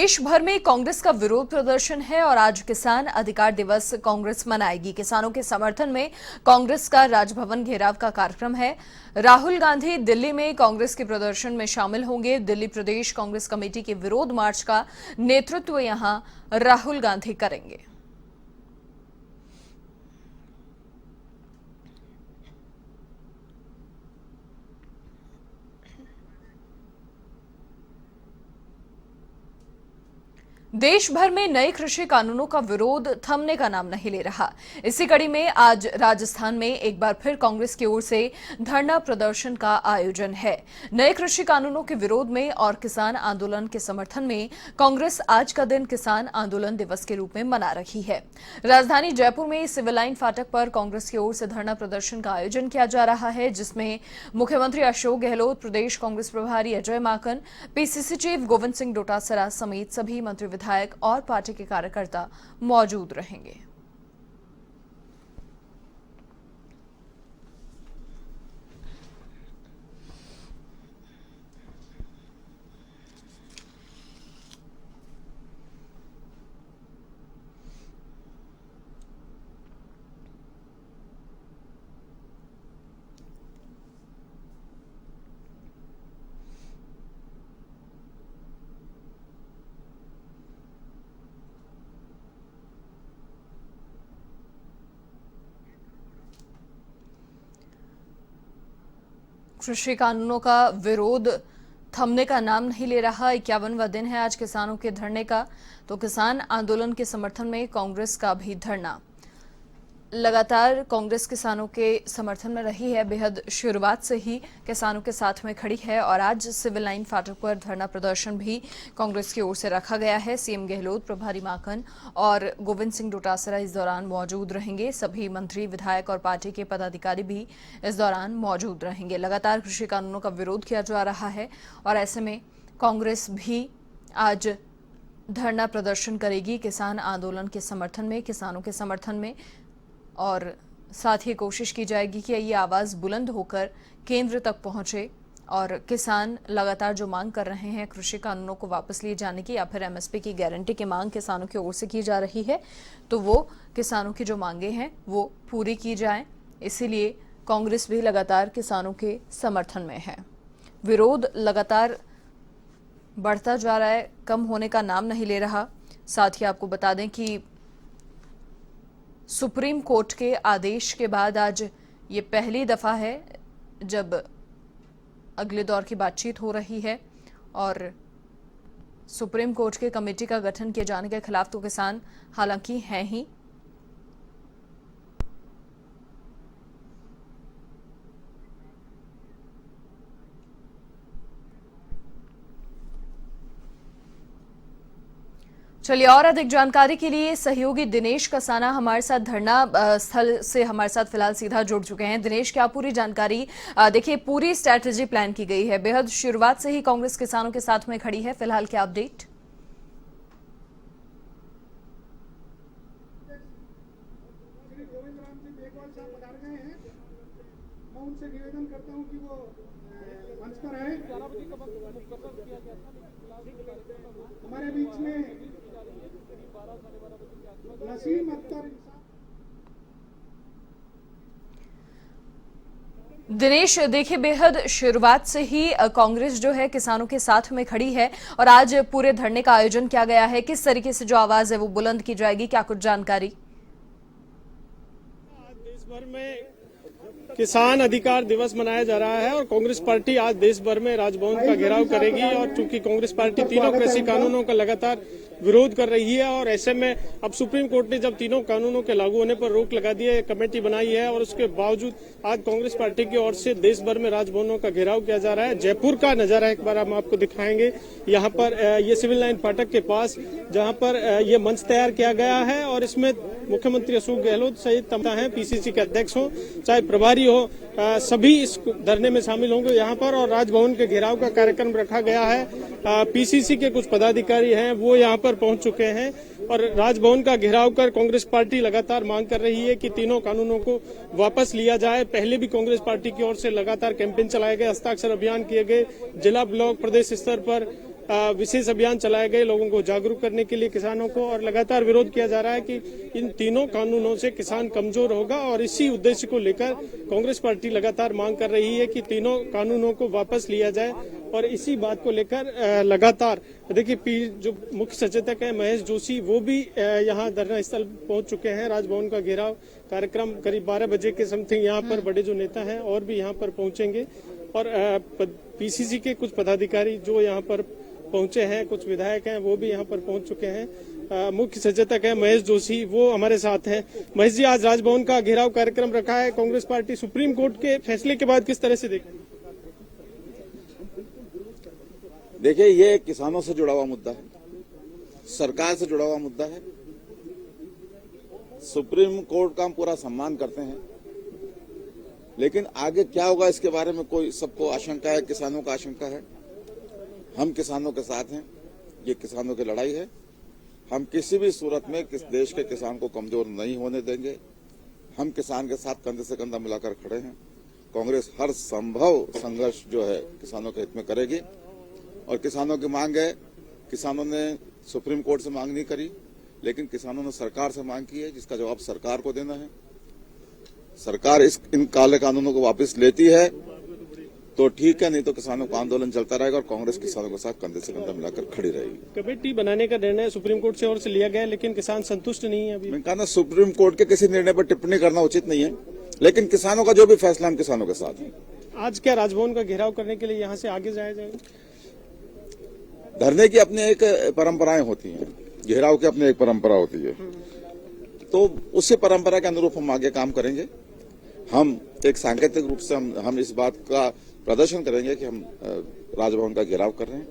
देश भर में कांग्रेस का विरोध प्रदर्शन है और आज किसान अधिकार दिवस कांग्रेस मनाएगी। किसानों के समर्थन में कांग्रेस का राजभवन घेराव का कार्यक्रम है। राहुल गांधी दिल्ली में कांग्रेस के प्रदर्शन में शामिल होंगे। दिल्ली प्रदेश कांग्रेस कमेटी के विरोध मार्च का नेतृत्व यहां राहुल गांधी करेंगे। देश भर में नए कृषि कानूनों का विरोध थमने का नाम नहीं ले रहा। इसी कड़ी में आज राजस्थान में एक बार फिर कांग्रेस की ओर से धरना प्रदर्शन का आयोजन है। नए कृषि कानूनों के विरोध में और किसान आंदोलन के समर्थन में कांग्रेस आज का दिन किसान आंदोलन दिवस के रूप में मना रही है। राजधानी जयपुर में सिविल लाइन फाटक पर कांग्रेस की ओर से धरना प्रदर्शन का आयोजन किया जा रहा है, जिसमें मुख्यमंत्री अशोक गहलोत, प्रदेश कांग्रेस प्रभारी अजय माकन, पीसीसी चीफ गोविंद सिंह डोटासरा समेत सभी मंत्री, विधायक और पार्टी के कार्यकर्ता मौजूद रहेंगे। कृषि कानूनों का विरोध थमने का नाम नहीं ले रहा। 51वां दिन है आज किसानों के धरने का। तो किसान आंदोलन के समर्थन में कांग्रेस का भी धरना। लगातार कांग्रेस किसानों के समर्थन में रही है, बेहद शुरुआत से ही किसानों के साथ में खड़ी है और आज सिविल लाइन फाटक पर धरना प्रदर्शन भी कांग्रेस की ओर से रखा गया है। सीएम गहलोत, प्रभारी माकन और गोविंद सिंह डोटासरा इस दौरान मौजूद रहेंगे। सभी मंत्री, विधायक और पार्टी के पदाधिकारी भी इस दौरान मौजूद रहेंगे। लगातार कृषि कानूनों का विरोध किया जा रहा है और ऐसे में कांग्रेस भी आज धरना प्रदर्शन करेगी किसान आंदोलन के समर्थन में, किसानों के समर्थन में, और साथ ही कोशिश की जाएगी कि ये आवाज़ बुलंद होकर केंद्र तक पहुंचे और किसान लगातार जो मांग कर रहे हैं कृषि कानूनों को वापस लिए जाने की या फिर एमएसपी की गारंटी की मांग किसानों की ओर से की जा रही है, तो वो किसानों की जो मांगे हैं वो पूरी की जाएं। इसीलिए कांग्रेस भी लगातार किसानों के समर्थन में है। विरोध लगातार बढ़ता जा रहा है, कम होने का नाम नहीं ले रहा। साथ ही आपको बता दें कि सुप्रीम कोर्ट के आदेश के बाद आज ये पहली दफा है जब अगले दौर की बातचीत हो रही है और सुप्रीम कोर्ट के कमेटी का गठन किए जाने के खिलाफ तो किसान हालांकि हैं ही। चलिए, और अधिक जानकारी के लिए सहयोगी दिनेश कसाना हमारे साथ धरना स्थल से हमारे साथ फिलहाल सीधा जुड़ चुके हैं। दिनेश, क्या पूरी जानकारी? देखिए, पूरी स्ट्रैटेजी प्लान की गई है, बेहद शुरुआत से ही कांग्रेस किसानों के साथ में खड़ी है। फिलहाल क्या अपडेट? मैं उनसे निवेदन करता हूं कि वो मंच पर आए। हमारे बीच में नसीम अख्तर। दिनेश, देखिए, बेहद शुरुआत से ही कांग्रेस जो है किसानों के साथ में खड़ी है और आज पूरे धरने का आयोजन किया गया है। किस तरीके से जो आवाज है वो बुलंद की जाएगी, क्या कुछ जानकारी? देश भर में किसान अधिकार दिवस मनाया जा रहा है और कांग्रेस पार्टी आज देश भर में राजभवन का घेराव करेगी। और चूंकि कांग्रेस पार्टी तीनों कृषि कानूनों का लगातार विरोध कर रही है और ऐसे में अब सुप्रीम कोर्ट ने जब तीनों कानूनों के लागू होने पर रोक लगा दी है, कमेटी बनाई है और उसके बावजूद आज कांग्रेस पार्टी की ओर से देश भर में राजभवनों का घेराव किया जा रहा है। जयपुर का नजारा एक बार हम आपको दिखाएंगे। यहाँ पर ये सिविल लाइन फाटक के पास जहाँ पर ये मंच तैयार किया गया है और इसमें मुख्यमंत्री अशोक गहलोत सहित तमाम हैं, पीसीसी के अध्यक्ष हो चाहे प्रभारी हो, सभी इस धरने में शामिल होंगे यहाँ पर। और राजभवन के घेराव का कार्यक्रम रखा गया है। पीसीसी के कुछ पदाधिकारी हैं वो यहाँ पर पहुंच चुके हैं और राजभवन का घेराव कर कांग्रेस पार्टी लगातार मांग कर रही है कि तीनों कानूनों को वापस लिया जाए। पहले भी कांग्रेस पार्टी की ओर से लगातार कैंपेन चलाए गए, हस्ताक्षर अभियान किए गए, जिला, ब्लॉक, प्रदेश स्तर पर विशेष अभियान चलाए गए लोगों को जागरूक करने के लिए किसानों को, और लगातार विरोध किया जा रहा है कि इन तीनों कानूनों से किसान कमजोर होगा। और इसी उद्देश्य को लेकर कांग्रेस पार्टी लगातार मांग कर रही है कि तीनों कानूनों को वापस लिया जाए। और इसी बात को लेकर लगातार देखिए जो मुख्य सचेतक है महेश जोशी, वो भी यहाँ धरना स्थल पहुंच चुके हैं। राजभवन का घेराव कार्यक्रम करीब 12 बजे के समथिंग यहाँ पर बड़े जो नेता हैं और भी यहाँ पर पहुंचेंगे। और पीसीसी के कुछ पदाधिकारी जो यहाँ पर पहुंचे हैं, कुछ विधायक हैं, वो भी यहाँ पर पहुंच चुके हैं। मुख्य सचेतक है महेश जोशी, वो हमारे साथ हैं। महेश जी, आज राजभवन का घेराव कार्यक्रम रखा है, कांग्रेस पार्टी सुप्रीम कोर्ट के फैसले के बाद किस तरह से देखें? देखिए, ये किसानों से जुड़ा हुआ मुद्दा है, सरकार से जुड़ा हुआ मुद्दा है। सुप्रीम कोर्ट का हम पूरा सम्मान करते हैं, लेकिन आगे क्या होगा इसके बारे में कोई सबको आशंका है, किसानों का आशंका है। हम किसानों के साथ हैं, ये किसानों की लड़ाई है। हम किसी भी सूरत में किस देश के किसान को कमजोर नहीं होने देंगे। हम किसान के साथ कंधे से कंधा मिलाकर खड़े हैं। कांग्रेस हर संभव संघर्ष जो है किसानों के हित में करेगी। और किसानों की मांग है, किसानों ने सुप्रीम कोर्ट से मांग नहीं करी, लेकिन किसानों ने सरकार से मांग की है, जिसका जवाब सरकार को देना है। सरकार इन काले कानूनों को वापस लेती है तो ठीक है, नहीं तो किसानों का आंदोलन चलता रहेगा और कांग्रेस किसानों के साथ कंधे से कंधा मिलाकर खड़ी रहेगी। कमेटी बनाने का निर्णय सुप्रीम कोर्ट से ओर से लिया गया, लेकिन किसान संतुष्ट नहीं है। अभी मैंने कहा ना, सुप्रीम कोर्ट के किसी निर्णय पर टिप्पणी करना उचित नहीं है, लेकिन किसानों का जो भी फैसला, हम किसानों के साथ हैं। आज क्या राजभवन का घेराव करने के लिए यहाँ से आगे जाया जाएगा? धरने की अपनी एक परंपराएं होती हैं, घेराव की अपनी एक परंपरा होती है, तो उसी परंपरा के अनुरूप हम आगे काम करेंगे। हम एक सांकेतिक रूप से हम इस बात का प्रदर्शन करेंगे कि हम राजभवन का घेराव कर रहे हैं,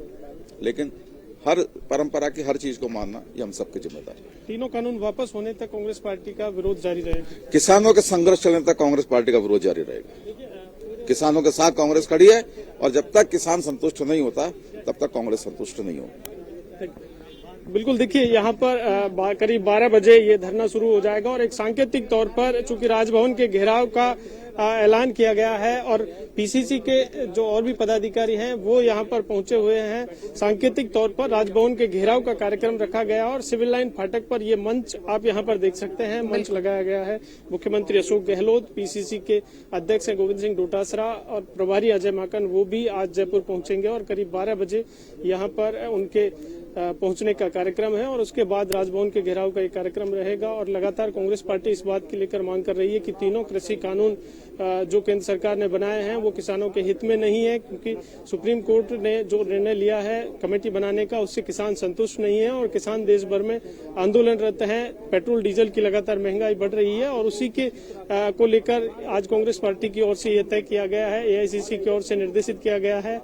लेकिन हर परंपरा की हर चीज को मानना ये हम सबकी जिम्मेदारी है। तीनों कानून वापस होने तक कांग्रेस पार्टी का विरोध जारी रहेगा। किसानों के संघर्ष चलने तक कांग्रेस पार्टी का विरोध जारी रहेगा। किसानों के साथ कांग्रेस खड़ी है, और जब तक किसान संतुष्ट नहीं होता तब तक कांग्रेस संतुष्ट नहीं होगी। बिल्कुल, देखिए यहाँ पर करीब 12 बजे ये धरना शुरू हो जाएगा। और एक सांकेतिक तौर पर चूंकि राजभवन के घेराव का ऐलान किया गया है और पीसीसी के जो और भी पदाधिकारी हैं वो यहाँ पर पहुंचे हुए हैं, सांकेतिक तौर पर राजभवन के घेराव का कार्यक्रम रखा गया। और सिविल लाइन फाटक पर ये मंच आप यहाँ पर देख सकते हैं, मंच लगाया गया है। मुख्यमंत्री अशोक गहलोत, पीसीसी के अध्यक्ष हैं गोविंद सिंह डोटासरा और प्रभारी अजय माकन, वो भी आज जयपुर पहुंचेंगे। और करीब 12 बजे यहाँ पर उनके पहुंचने का कार्यक्रम है। और उसके बाद राजभवन के घेराव का एक कार्यक्रम रहेगा। और लगातार कांग्रेस पार्टी इस बात की लेकर मांग कर रही है कि तीनों कृषि कानून जो केंद्र सरकार ने बनाए हैं वो किसानों के हित में नहीं है, क्योंकि सुप्रीम कोर्ट ने जो निर्णय लिया है कमेटी बनाने का, उससे किसान संतुष्ट नहीं है। और किसान देश भर में आंदोलनरत हैं। पेट्रोल डीजल की लगातार महंगाई बढ़ रही है, और उसी के को लेकर आज कांग्रेस पार्टी की ओर से यह तय किया गया है, एआईसीसी की ओर से निर्देशित किया गया है।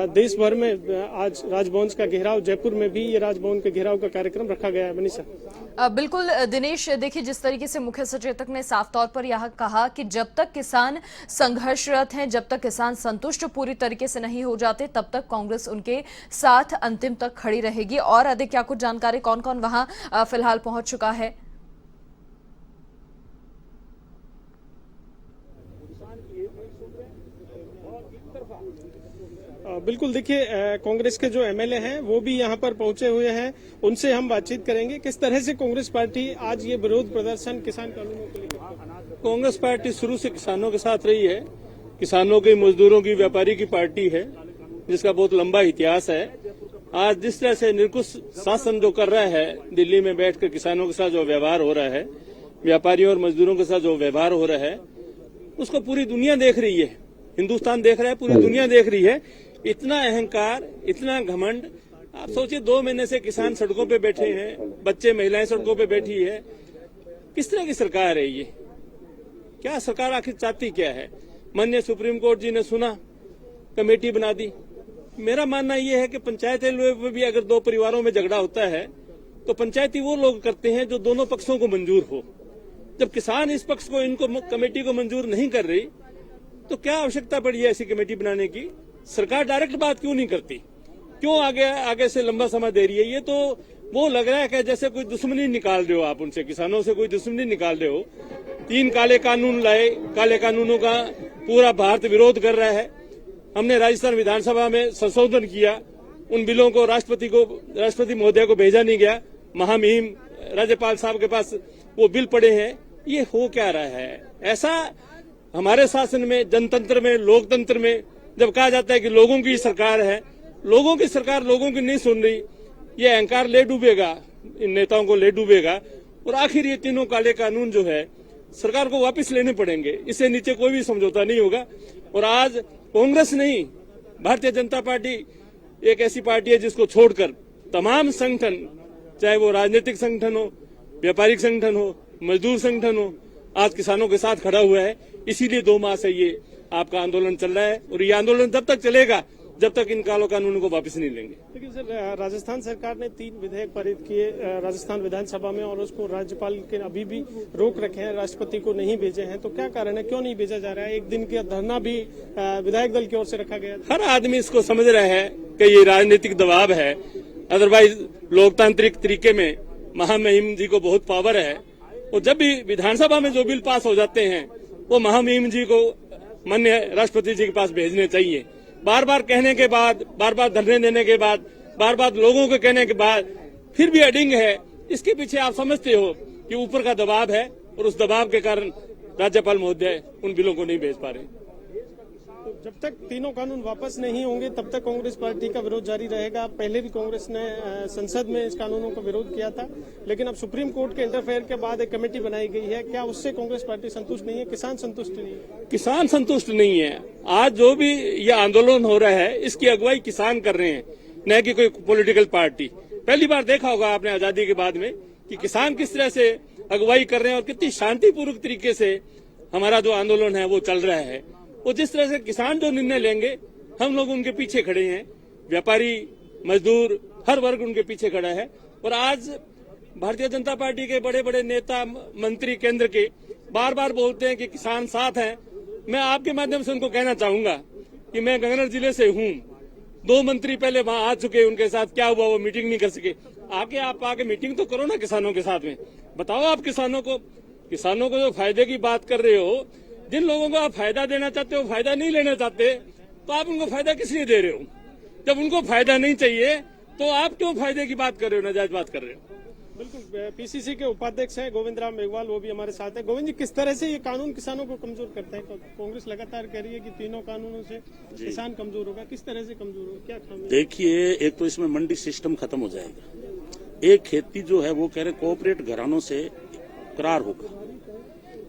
देश भर में आज राजभवन का घेराव, जयपुर में भी ये राजभवन के घेराव का कार्यक्रम रखा गया है। मनीषा। बिल्कुल दिनेश, देखिए जिस तरीके से मुख्य सचेतक ने साफ तौर पर यह कहा कि जब तक किसान संघर्षरत हैं, जब तक किसान संतुष्ट पूरी तरीके से नहीं हो जाते, तब तक कांग्रेस उनके साथ अंतिम तक खड़ी रहेगी। और अधिक क्या कुछ जानकारी, कौन कौन वहां फिलहाल पहुंच चुका है? बिल्कुल, देखिए कांग्रेस के जो एमएलए हैं वो भी यहाँ पर पहुंचे हुए हैं, उनसे हम बातचीत करेंगे। किस तरह से कांग्रेस पार्टी आज ये विरोध प्रदर्शन किसान कानूनों को लेकर? कांग्रेस पार्टी शुरू से किसानों के साथ रही है। किसानों की, मजदूरों की, व्यापारी की पार्टी है, जिसका बहुत लंबा इतिहास है। आज जिस तरह से निरंकुश शासन जो कर रहा है, दिल्ली में बैठकर किसानों के साथ जो व्यवहार हो रहा है, व्यापारियों और मजदूरों के साथ जो व्यवहार हो रहा है, उसको पूरी दुनिया देख रही है। हिंदुस्तान देख रहा है, पूरी दुनिया देख रही है। इतना अहंकार, इतना घमंड, आप सोचिए 2 महीने से किसान सड़कों पे बैठे हैं, बच्चे महिलाएं सड़कों पे बैठी है। किस तरह की सरकार है ये? क्या सरकार आखिर चाहती क्या है? माननीय सुप्रीम कोर्ट जी ने सुना, कमेटी बना दी। मेरा मानना यह है कि पंचायत लेवल पर भी अगर 2 परिवारों में झगड़ा होता है तो पंचायती वो लोग करते हैं जो दोनों पक्षों को मंजूर हो। जब किसान इस पक्ष को, इनको कमेटी को मंजूर नहीं कर रही, तो क्या आवश्यकता पड़ी है ऐसी कमेटी बनाने की? सरकार डायरेक्ट बात क्यों नहीं करती? क्यों आगे से लंबा समय दे रही है? ये तो वो लग रहा है कि जैसे कोई दुश्मनी निकाल रहे हो आप उनसे, किसानों से कोई दुश्मनी निकाल रहे हो। 3 काले कानून लाए, काले कानूनों का पूरा भारत विरोध कर रहा है। हमने राजस्थान विधानसभा में संशोधन किया, उन बिलों को राष्ट्रपति महोदय को भेजा नहीं गया, महामहिम राज्यपाल साहब के पास वो बिल पड़े हैं। ये हो क्या रहा है? ऐसा हमारे शासन में, जनतंत्र में, लोकतंत्र में जब कहा जाता है कि लोगों की सरकार है, लोगों की सरकार लोगों की नहीं सुन रही, ये अहंकार ले डूबेगा, इन नेताओं को ले डूबेगा और आखिर ये तीनों काले कानून जो है सरकार को वापस लेने पड़ेंगे। इससे नीचे कोई भी समझौता नहीं होगा। और आज कांग्रेस नहीं, भारतीय जनता पार्टी एक ऐसी पार्टी है जिसको छोड़कर तमाम संगठन, चाहे वो राजनीतिक संगठन हो, व्यापारिक संगठन हो, मजदूर संगठन हो, आज किसानों के साथ खड़ा हुआ है। इसीलिए 2 माह से ये आपका आंदोलन चल रहा है और ये आंदोलन तब तक चलेगा जब तक इन कालो कानूनों को वापस नहीं लेंगे। लेकिन सर, राजस्थान सरकार ने 3 विधेयक पारित किए राजस्थान विधानसभा में और उसको राज्यपाल के अभी भी रोक रखे हैं, राष्ट्रपति को नहीं भेजे हैं। तो क्या कारण है, क्यों नहीं भेजा जा रहा है? एक दिन का धरना भी विधायक दल की ओर से रखा गया। हर आदमी इसको समझ रहा है कि ये राजनीतिक दबाव है, अदरवाइज लोकतांत्रिक तरीके में महामहिम जी को बहुत पावर है और जब भी विधानसभा में जो बिल पास हो जाते हैं वो महामहिम जी को माननीय राष्ट्रपति जी के पास भेजने चाहिए। बार बार कहने के बाद, बार बार धरने देने के बाद, बार बार लोगों को कहने के बाद फिर भी अडिंग है। इसके पीछे आप समझते हो कि ऊपर का दबाव है और उस दबाव के कारण राज्यपाल महोदय उन बिलों को नहीं भेज पा रहे। तो जब तक तीनों कानून वापस नहीं होंगे तब तक कांग्रेस पार्टी का विरोध जारी रहेगा। पहले भी कांग्रेस ने संसद में इस कानूनों का विरोध किया था, लेकिन अब सुप्रीम कोर्ट के इंटरफेयर के बाद एक कमेटी बनाई गई है। क्या उससे कांग्रेस पार्टी संतुष्ट नहीं है? किसान संतुष्ट नहीं है? किसान संतुष्ट नहीं है। आज जो भी यह आंदोलन हो रहा है इसकी अगुवाई किसान कर रहे हैं, न कि कोई पॉलिटिकल पार्टी। पहली बार देखा होगा आपने आजादी के बाद में कि किसान किस तरह से अगुवाई कर रहे हैं और कितनी शांतिपूर्वक तरीके से हमारा जो आंदोलन है वो चल रहा है। वो जिस तरह से किसान जो निर्णय लेंगे हम लोग उनके पीछे खड़े हैं। व्यापारी, मजदूर, हर वर्ग उनके पीछे खड़ा है। और आज भारतीय जनता पार्टी के बड़े बड़े नेता, मंत्री केंद्र के बार बार बोलते हैं कि किसान साथ हैं। मैं आपके माध्यम से उनको कहना चाहूंगा कि मैं गंगनर जिले से हूं। 2 मंत्री पहले वहां आ चुके, उनके साथ क्या हुआ वो मीटिंग नहीं कर सके। आप आके मीटिंग तो करो ना किसानों के साथ में। बताओ आप किसानों को जो फायदे की बात कर रहे हो, जिन लोगों को आप फायदा देना चाहते हो फायदा नहीं लेना चाहते, तो आप उनको फायदा किस लिए दे रहे हो? जब उनको फायदा नहीं चाहिए तो आप क्यों फायदे की बात कर रहे हो, नाजायज बात कर रहे हो? बिल्कुल। पीसीसी के उपाध्यक्ष हैं गोविंद राम मेघवाल, वो भी हमारे साथ हैं। गोविंद जी, किस तरह से ये कानून किसानों को कमजोर करता है? कांग्रेस लगातार कह रही है कि तीनों कानूनों से किसान कमजोर होगा। किस तरह से कमजोर होगा, क्या खामी? देखिए, एक तो इसमें मंडी सिस्टम खत्म हो जाएगा। एक खेती जो है वो कह रहे कोऑपरेट घरानों से करार होगा।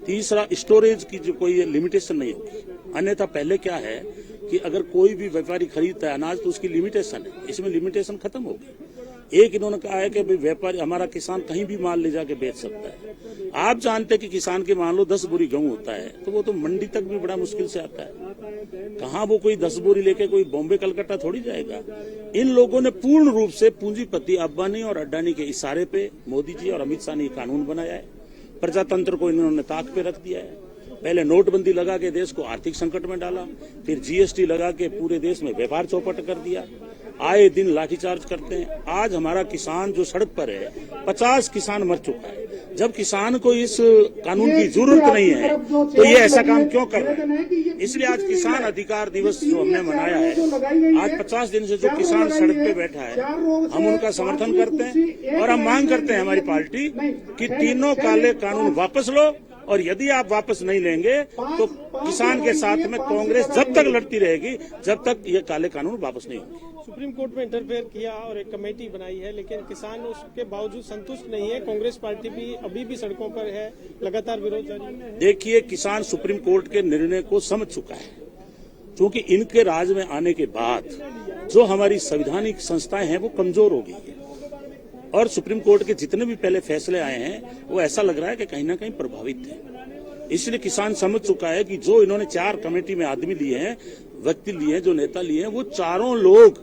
तीसरा, स्टोरेज की जो कोई लिमिटेशन नहीं होगी। अन्यथा पहले क्या है कि अगर कोई भी व्यापारी खरीदता है अनाज तो उसकी लिमिटेशन है, इसमें लिमिटेशन खत्म होगी। एक इन्होंने कहा है कि व्यापारी, हमारा किसान कहीं भी माल ले जाके बेच सकता है। आप जानते हैं कि किसान के मान लो 10 बोरी गेहूं होता है तो वो तो मंडी तक भी बड़ा मुश्किल से आता है। कहाँ वो कोई 10 बोरी लेके कोई बॉम्बे कलकत्ता थोड़ी जाएगा। इन लोगों ने पूर्ण रूप से पूंजीपति अंबानी और अडानी के इशारे पे मोदी जी और अमित शाह ने कानून बनाया है। प्रजातंत्र को इन्होंने ताक पे रख दिया है। पहले नोटबंदी लगा के देश को आर्थिक संकट में डाला, फिर जीएसटी लगा के पूरे देश में व्यापार चौपट कर दिया। आए दिन लाठीचार्ज करते हैं। आज हमारा किसान जो सड़क पर है, 50 किसान मर चुका है। जब किसान को इस कानून की जरूरत नहीं है तो ये ऐसा काम क्यों कर रहे हैं? इसलिए आज किसान अधिकार दिवस जो हमने मनाया है, आज 50 दिन से जो किसान सड़क पे बैठा है, हम उनका समर्थन करते हैं और हम मांग करते हैं हमारी पार्टी कि तीनों काले कानून वापस लो। और यदि आप वापस नहीं लेंगे तो किसान के साथ में कांग्रेस जब तक लड़ती रहेगी जब तक ये काले कानून वापस नहीं होंगे। सुप्रीम कोर्ट में इंटरफेयर किया और एक कमेटी बनाई है, लेकिन किसान उसके बावजूद संतुष्ट नहीं है। कांग्रेस पार्टी भी अभी भी सड़कों पर है, लगातार विरोध जारी है। देखिए, किसान सुप्रीम कोर्ट के निर्णय को समझ चुका है, क्योंकि इनके राज में आने के बाद जो हमारी संवैधानिक संस्थाएं हैं वो कमजोर हो गई है। और सुप्रीम कोर्ट के जितने भी पहले फैसले आए हैं वो ऐसा लग रहा है कि कहीं ना कहीं प्रभावित है। इसलिए किसान समझ चुका है कि जो इन्होंने 4 कमेटी में आदमी लिए हैं, व्यक्ति लिए हैं, जो नेता लिए हैं, वो चारों लोग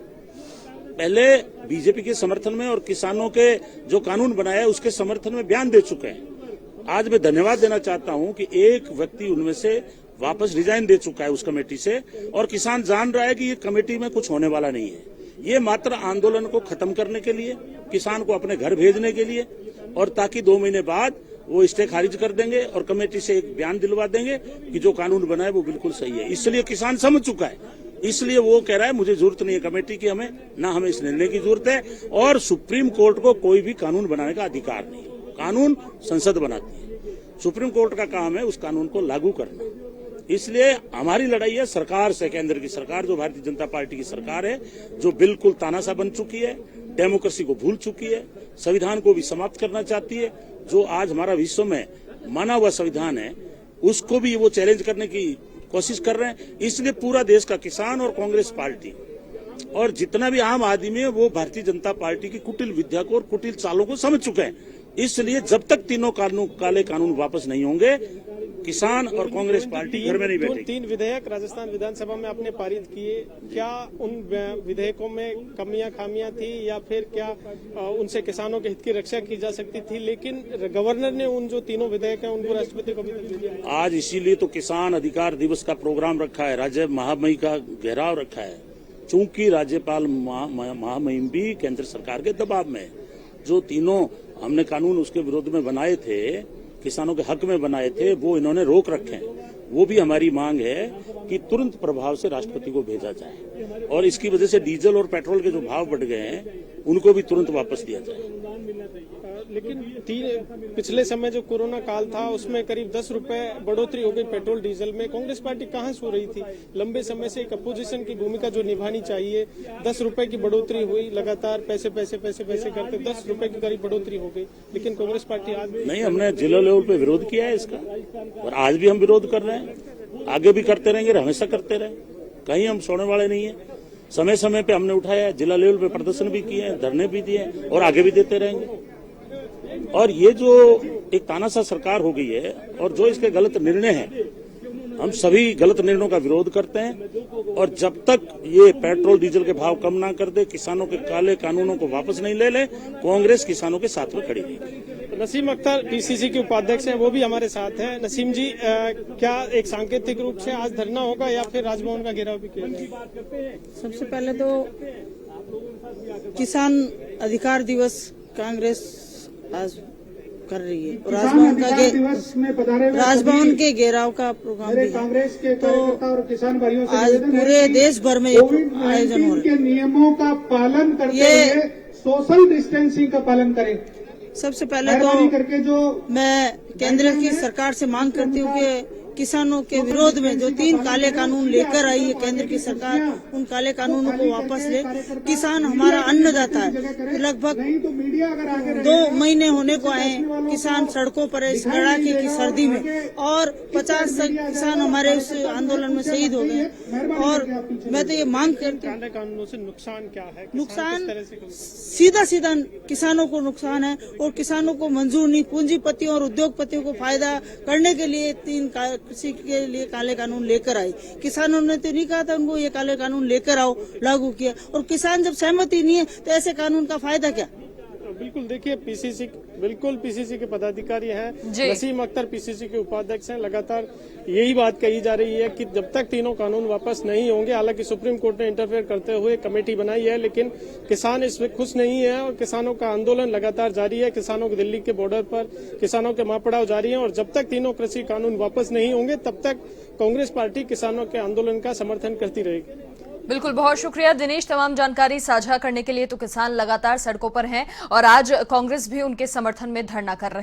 पहले बीजेपी के समर्थन में और किसानों के जो कानून बनाया है उसके समर्थन में बयान दे चुके हैं। आज मैं धन्यवाद देना चाहता हूं कि एक व्यक्ति उनमें से वापस रिजाइन दे चुका है उस कमेटी से, और किसान जान रहा है कि ये कमेटी में कुछ होने वाला नहीं है। ये मात्र आंदोलन को खत्म करने के लिए, किसान को अपने घर भेजने के लिए, और ताकि 2 महीने बाद वो स्टे खारिज कर देंगे और कमेटी से एक बयान दिलवा देंगे कि जो कानून बना है वो बिल्कुल सही है। इसलिए किसान समझ चुका है इसलिए वो कह रहा है मुझे जरूरत नहीं है कमेटी की, हमें इस निर्णय की जरूरत है, और सुप्रीम कोर्ट को कोई भी कानून बनाने का अधिकार नहीं। कानून संसद बनाती है, सुप्रीम कोर्ट का काम है उस कानून को लागू करना। इसलिए हमारी लड़ाई है सरकार से, केंद्र की सरकार जो भारतीय जनता पार्टी की सरकार है, जो बिल्कुल तानाशाह बन चुकी है, डेमोक्रेसी को भूल चुकी है, संविधान को भी समाप्त करना चाहती है। जो आज हमारा विश्व में माना हुआ संविधान है उसको भी वो चैलेंज करने की कोशिश कर रहे हैं। इसलिए पूरा देश का किसान और कांग्रेस पार्टी और जितना भी आम आदमी है वो भारतीय जनता पार्टी की कुटिल विद्या को और कुटिल चालों को समझ चुके हैं। इसलिए जब तक तीनों काले कानून वापस नहीं होंगे, किसान और कांग्रेस पार्टी घर में नहीं बैठेगी। 3 विधेयक राजस्थान विधानसभा में आपने पारित किए, क्या उन विधेयकों में कमियां खामियां थी या फिर क्या उनसे किसानों के हित की रक्षा की जा सकती थी? लेकिन गवर्नर ने उन जो तीनों विधेयक हैं उनको राष्ट्रपति को भी दे दिया। आज इसीलिए तो किसान अधिकार दिवस का प्रोग्राम रखा है, राज्य महामहिम का घेराव रखा है, चूंकि राज्यपाल महामहिम भी केंद्र सरकार के दबाव में है। जो तीनों हमने कानून उसके विरोध में बनाए थे, किसानों के हक में बनाए थे, वो इन्होंने रोक रखे हैं। वो भी हमारी मांग है कि तुरंत प्रभाव से राष्ट्रपति को भेजा जाए, और इसकी वजह से डीजल और पेट्रोल के जो भाव बढ़ गए हैं उनको भी तुरंत वापस दिया जाए। लेकिन पिछले समय जो कोरोना काल था उसमें करीब 10 रुपए बढ़ोतरी हो गई पेट्रोल डीजल में। कांग्रेस पार्टी कहां सो रही थी? लंबे समय से एक अपोजिशन की भूमिका जो निभानी चाहिए, 10 रुपए की बढ़ोतरी हुई, लगातार पैसे करते 10 रुपए की करीब बढ़ोतरी हो गई, लेकिन कांग्रेस पार्टी आज नहीं, हमने जिला लेवल पे विरोध किया है इसका, और आज भी हम विरोध कर रहे हैं, आगे भी करते रहेंगे, हमेशा करते रहे, कहीं हम सोने वाले नहीं है। समय समय पे हमने उठाया है, जिला लेवल पे प्रदर्शन भी किए हैं, धरने भी दिए और आगे भी देते रहेंगे। और ये जो एक तानाशाह सरकार हो गई है और जो इसके गलत निर्णय हैं, हम सभी गलत निर्णयों का विरोध करते हैं, और जब तक ये पेट्रोल डीजल के भाव कम ना कर दे, किसानों के काले कानूनों को वापस नहीं ले ले, कांग्रेस किसानों के साथ में खड़ी रहेगी। नसीम अख्तर पीसीसी के उपाध्यक्ष हैं, वो भी हमारे साथ हैं। नसीम जी, क्या एक सांकेतिक रूप से आज धरना होगा या फिर राजभवन का घेराव भी किया जाएगा? सबसे पहले तो किसान अधिकार दिवस कांग्रेस आज कर रही है, और राजभवन के घेराव का प्रोग्राम भी कांग्रेस के है। कार्यकर्ता और किसान भाइयों से आज पूरे देश भर में आयोजन हो रहा के नियमों का पालन करते हुए सोशल डिस्टेंसिंग का पालन करें। सबसे पहले मेहरबानी करके जो मैं केंद्र की सरकार से मांग करती हूँ कि किसानों के विरोध में जो 3 काले कानून लेकर आई है केंद्र की सरकार, उन काले कानूनों को वापस ले। किसान हमारा अन्नदाता है। लगभग 2 महीने होने को आए किसान सड़कों पर इस कड़ाके की सर्दी में, और 50 किसान हमारे उस आंदोलन में शहीद हो गए। और मैं तो ये मांग करती हूँ, काले कानूनों से नुकसान क्या है? नुकसान सीधा किसानों को नुकसान है, और किसानों को मंजूर नहीं, पूंजीपतियों और उद्योगपतियों को फायदा करने के लिए 3 कृषि के लिए काले कानून लेकर आई। किसानों ने तो नहीं कहा था उनको ये काले कानून लेकर आओ, लागू किया, और किसान जब सहमति नहीं है तो ऐसे कानून का फायदा क्या? बिल्कुल, देखिए पीसीसी के पदाधिकारी हैं, नसीम अख्तर पीसीसी के उपाध्यक्ष हैं। लगातार यही बात कही जा रही है कि जब तक तीनों कानून वापस नहीं होंगे, हालांकि सुप्रीम कोर्ट ने इंटरफेयर करते हुए कमेटी बनाई है, लेकिन किसान इसमें खुश नहीं है और किसानों का आंदोलन लगातार जारी है। किसानों के दिल्ली के बॉर्डर पर किसानों के मापड़ाव जारी है, और जब तक तीनों कृषि कानून वापस नहीं होंगे तब तक कांग्रेस पार्टी किसानों के आंदोलन का समर्थन करती रहेगी। बिल्कुल, बहुत शुक्रिया दिनेश तमाम जानकारी साझा करने के लिए। तो किसान लगातार सड़कों पर हैं और आज कांग्रेस भी उनके समर्थन में धरना कर रही है।